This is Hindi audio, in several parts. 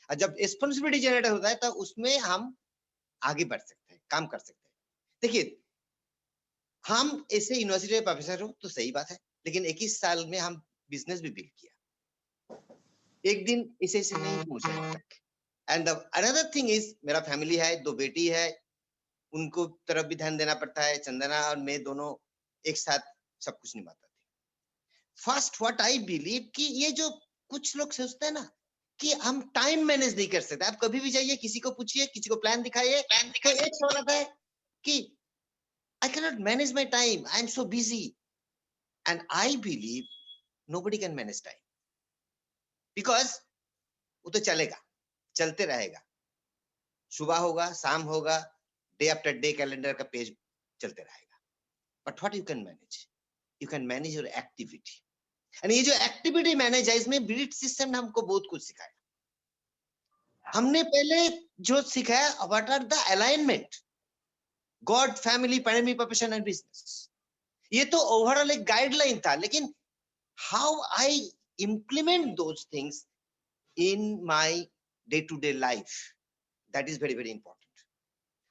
और जब रिस्पॉन्सिबिलिटी जनरेट होता है तो उसमें हम आगे बढ़ सकते हैं, काम कर सकते हैं। देखिए, हम ऐसे यूनिवर्सिटी में प्रोफेसर हो तो सही बात है, लेकिन 21 साल में हम बिजनेस भी बिल्ड किया। एक दिन इसे से नहीं पहुंचा यहाँ तक। एंड अनदर थिंग इज, मेरा फैमिली है, 2 बेटी है, उनको तरफ भी ध्यान देना पड़ता है। चंदना और मैं दोनों एक साथ सब कुछ निभाते थे। फर्स्ट व्हाट आई बिलीव कि ये जो कुछ लोग सोचते हैं ना कि हम टाइम मैनेज नहीं कर सकते। आप कभी भी जाइए, किसी को पूछिए, किसी को प्लान दिखाइए, तो एक सवाल आता है कि I can not manage my time, I am so busy. And I believe nobody can manage time, because वो तो चलेगा, चलते रहेगा, सुबह होगा, शाम होगा, डे आफ्टर डे कैलेंडर का पेज चलते रहेगा। But what you can manage, you can manage your activity. And ये जो एक्टिविटी मैनेज है, इसमें ब्रीट सिस्टम ने हमको बहुत कुछ सिखाया। हमने पहले जो सिखाया, what are the alignment, god, family, primary, profession and business. ये तो ओवरऑल एक गाइडलाइन था, लेकिन how I implement those things in my day to day life, that is very very important.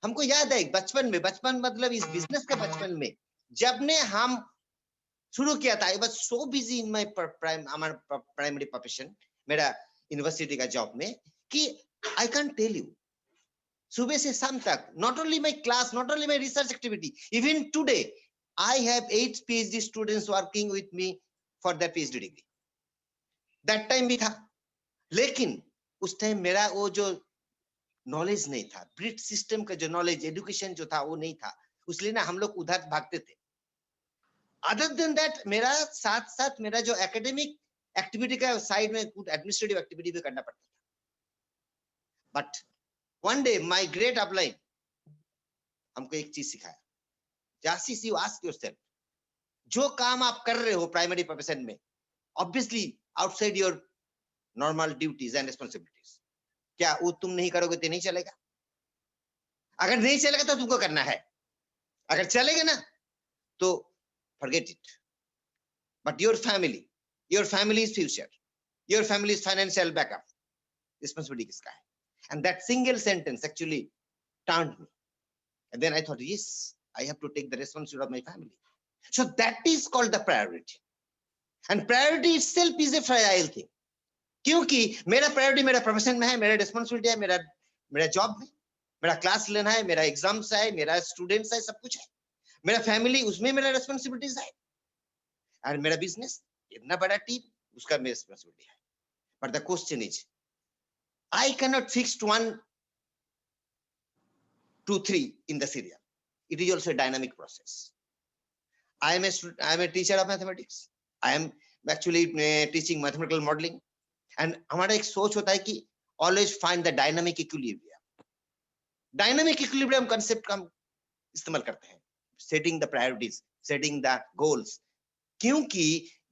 हमको याद है बचपन में, बचपन मतलब इस बिजनेस के बचपन में, जब ने हम शुरू किया था, I was so busy in my primary profession, मेरा यूनिवर्सिटी का जॉब में, कि आई कैन टेल यू, सुबह से शाम तक, not only my class, not only my research activity, even today I have 8 PhD students working with me for that PhD degree. That time भी था, लेकिन उस टाइम मेरा वो जो नॉलेज नहीं था, ब्रिट सिस्टम का जो नॉलेज, एजुकेशन जो था वो नहीं था, इसलिए ना हम लोग उधर भागते थे। अदर देन दैट, मेरा साथ साथ मेरा जो एकेडमिक एक्टिविटी का साइड में कुछ एडमिनिस्ट्रेटिव एक्टिविटी भी करना पड़ता था। But one day my great upline हमको एक चीज सिखाया, जासिस यू आस्क योरसेल्फ, जो काम आप कर रहे हो प्राइमरी प्रोफेशन में, obviously outside your normal duties and responsibilities, क्या वो तुम नहीं करोगे तो नहीं चलेगा? अगर नहीं चलेगा तो तुमको करना है, अगर चलेगा ना तो forget it. But your family is future, your family is financial backup, responsibility किसका है? And that single sentence actually turned me, and then I thought, yes, I have to take the responsibility of my family. So that is called the priority, and priority itself is a fragile thing, क्योंकि मेरा प्रायोरिटी मेरा प्रोफेशन में है, मेरा रिस्पॉन्सिबिलिटी है, मेरा जॉब है, मेरा क्लास लेना है, मेरा एग्जाम्स है, मेरा स्टूडेंट्स है, सब कुछ है, मेरा फैमिली, उसमें मेरा रिस्पॉन्सिबिलिटीज है, और मेरा बिजनेस, इतना बड़ा टीम, उसका मेरी रिस्पॉन्सिबिलिटी है। But the question is, I can not fix 1 2 3 in the serial, it is also dynamic process. I am a teacher of mathematics, I am actually teaching mathematical modeling, and हमारा एक सोच होता है कि always find the dynamic equilibrium, dynamic equilibrium concept का हम इस्तेमाल करते हैं, setting the priorities, setting the goals. क्योंकि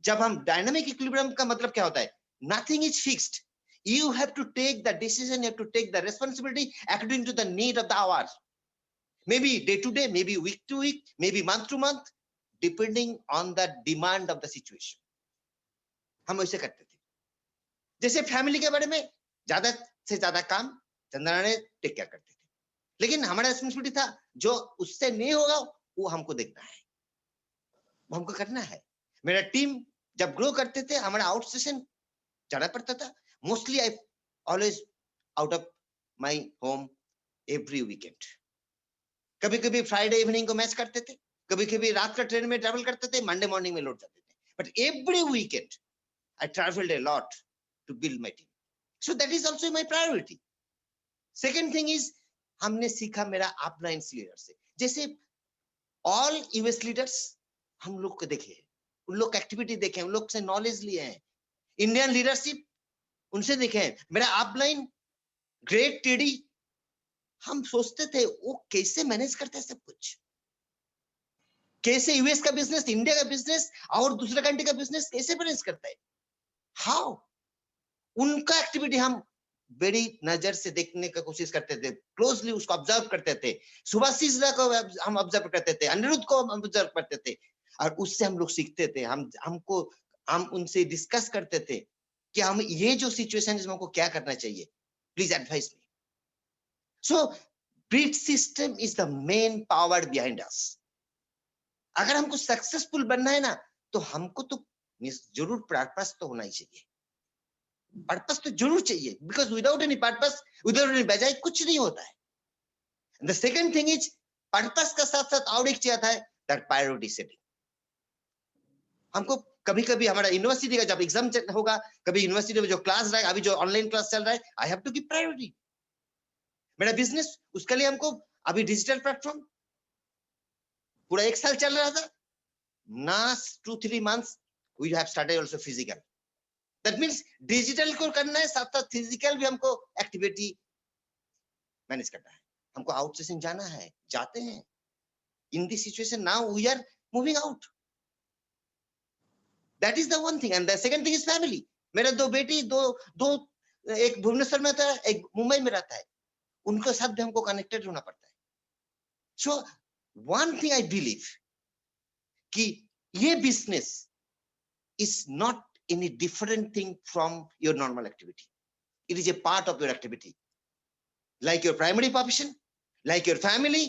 जब हम डायनामिक इक्विलिब्रियम का मतलब क्या होता है, nothing is fixed, you have to take the decision, you have to take the responsibility according to the need of the hour, maybe day to day, maybe week to week, maybe month to month, depending on the demand of the situation। हम ऐसे करते थे। जैसे फैमिली के बारे में ज्यादा से ज्यादा काम चंदना ने टेक केयर करते थे, लेकिन हमारा रिस्पॉन्सिबिलिटी था जो उससे नहीं होगा वो हमको देखना है, वो हमको करना है। मेरा टीम जब ग्रो करते थे, हमारा आउट सेशन जाना पड़ता था, mostly I always out of my home every weekend. कभी कभी फ्राइडे इवनिंग को मैच करते थे, कभी कभी रात का ट्रेन में ट्रैवल करते थे, मंडे मॉर्निंग में लौट जाते थे, but every weekend I travelled a lot to build my team, so that is also my priority. Second thing is, हमने सीखा मेरा अपलाइन लीडर से, जैसे ऑल यूएस लीडर्स हम लोग को देखे, उन लोग एक्टिविटी देखे, उन लोग से नॉलेज लिए हैं, इंडियन लीडरशिप उनसे देखे हैं, मेरा अपलाइन ग्रेट टीडी, हम सोचते थे वो कैसे मैनेज करते हैं सब कुछ, कैसे यूएस का बिजनेस, इंडिया का बिजनेस और दूसरे कंट्री का बिजनेस कैसे मैनेज करता है, हाउ, उनका एक्टिविटी हम बड़ी नजर से देखने की कोशिश करते थे, क्लोजली उसको ऑब्जर्व करते थे, सुभाषिस को हम ऑब्जर्व करते थे, अनिरुद्ध को हम ऑब्जर्व करते थे, और उससे हम लोग सीखते थे, हम उनसे डिस्कस करते थे कि हम ये जो सिचुएशन है इसमें हमको क्या करना चाहिए, Please advise me. So BRIT system is the main power behind us. अगर हमको सक्सेसफुल बनना है ना, तो हमको तो जरूर पर्पस तो होना ही चाहिए. पर्पस तो जरूर चाहिए, because without any purpose, without any बजाय कुछ नहीं होता है. The second thing is, purpose का साथ साथ और एक चीज आता है, दैट प्रायोरिटी सेटिंग. हमको कभी कभी हमारा यूनिवर्सिटी का जब एग्जाम होगा, कभी यूनिवर्सिटी में जो क्लास रहेगा, अभी जो ऑनलाइन क्लास चल रहा है, I have to give priority. मेरा बिजनेस, उसके लिए हमको अभी डिजिटल प्लेटफॉर्म पूरा 1 साल चल रहा था, ना 2-3 months we have started also physical. That means digital को करना है, साथ साथ फिजिकल भी हमको एक्टिविटी मैनेज करना है. हमको आउटसोर्सिंग जाना है, जाते हैं. In this situation now we are moving out. That is the one thing. And the second thing is family. मेरा 2 बेटी, दो एक भुवनेश्वर में रहता है, एक मुंबई में रहता है. उनके साथ भी हमको कनेक्टेड होना पड़ता है. So one thing I believe कि ये business is not any different thing from your normal activity. It is a part of your activity. Like your primary profession, like your family,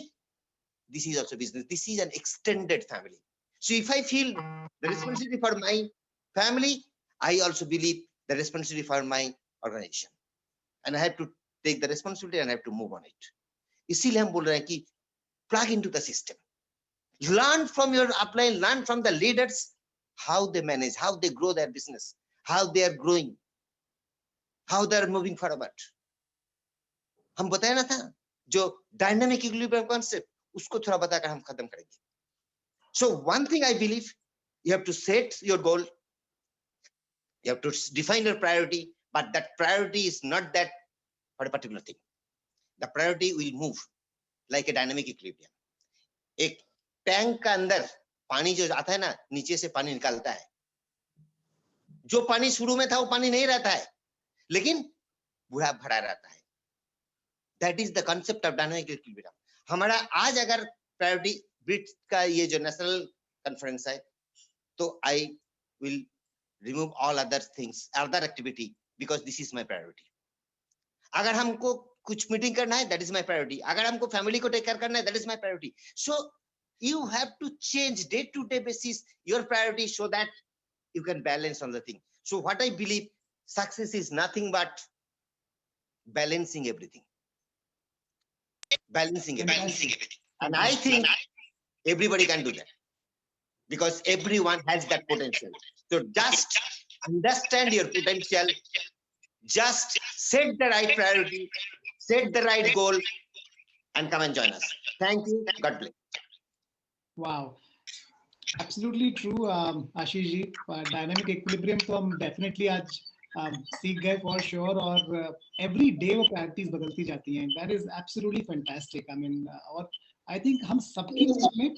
this is also business. This is an extended family. So if I feel the responsibility for my family, I also believe the responsibility for my organization. And I have to take the responsibility and I have to move on it. इसीलिए हम बोल रहे हैं कि plug into the system. Learn from your upline, learn from the leaders, how they manage, how they grow their business, how they are growing, how they are moving forward. हम बताया ना था, जो डायनामिक इक्विलिब्रियम कॉन्सेप्ट, उसको थोड़ा बताकर हम खत्म करेंगे. So one thing I believe, you have to set your goal, you have to define your priority, but that priority is not that for a particular thing. The priority will move like a dynamic equilibrium. एक टैंक का अंदर पानी जो आता है ना, नीचे से पानी निकालता है. जो पानी शुरू में था वो पानी नहीं रहता है, लेकिन पूरा भरा रहता है. That is the concept of dynamic equilibrium. हमारा आज अगर प्रायोरिटी ब्रिट का ये जो नेशनल कॉन्फ्रेंस है, तो I will remove all other things, other activity, because this is my priority. अगर हमको कुछ मीटिंग करना है, दैट इज माय प्रायोरिटी. अगर हमको फैमिली को टेक केयर करना है, that is my priority. So you have to change day to day basis your priorities so that you can balance on the thing. So what I believe, success is nothing but balancing everything. Balancing everything. And I think everybody can do that, because everyone has that potential. So just understand your potential, just set the right priority, set the right goal, and come and join us. Thank you. God bless. Wow, absolutely true, Ashish ji. Dynamic equilibrium तो हम डेफिनेटली आज सीख गए फॉर श्योर, और एवरी डे वो प्रैक्टिस बदलती जाती हैं. That is absolutely fantastic. I mean, और आई थिंक हम सबकी लाइफ में